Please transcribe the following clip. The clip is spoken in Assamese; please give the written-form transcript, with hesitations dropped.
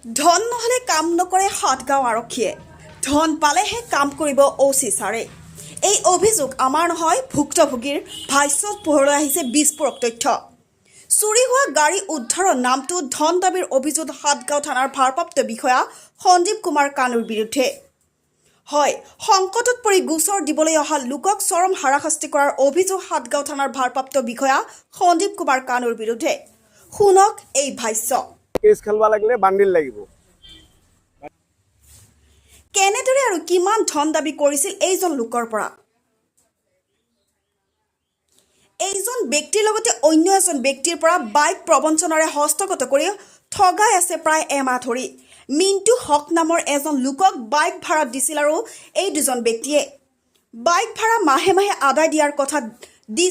ধন নহ'লে কাম নকৰে সাতগাঁও আৰক্ষীয়ে ধন পালেহে কাম কৰিব অ'চি ছাৰে এই অভিযোগ আমাৰ নহয় ভুক্তভোগীৰ ভাষ্যত পোহৰলৈ আহিছে বিস্ফোৰক তথ্য চুৰি হোৱা গাড়ী উদ্ধাৰৰ নামটো ধন দাবীৰ অভিযোগ সাতগাঁও থানাৰ ভাৰপ্ৰাপ্ত বিষয়া সঞ্জীৱ কুমাৰ কানুৰ বিৰুদ্ধে হয় সংকটত পৰি গোচৰ দিবলৈ অহা লোকক চৰম হাৰাশাস্তি কৰাৰ অভিযোগ সাতগাঁও থানাৰ ভাৰপ্ৰাপ্ত বিষয়া সঞ্জীৱ কুমাৰ কানুৰ বিৰুদ্ধে শুনক এই ভাষ্য কেছ খেলবা লাগিলে বান্ডিল লাগিব কেনেদৰে আৰু কিমান ধন দাবী কৰিছিল এইজন লোকৰ পৰা এইজন ব্যক্তিৰ লগতে অন্য এজন ব্যক্তিৰ পৰা বাইক প্ৰবঞ্চনাৰে হস্তগত কৰি ঠগাই আছে প্ৰায় এমাহ ধৰি মিণ্টু হক নামৰ এজন লোকক বাইক ভাড়া দিছিল আৰু এই দুজন ব্যক্তিয়ে বাইক ভাড়া মাহে মাহে আদায় দিয়াৰ কথা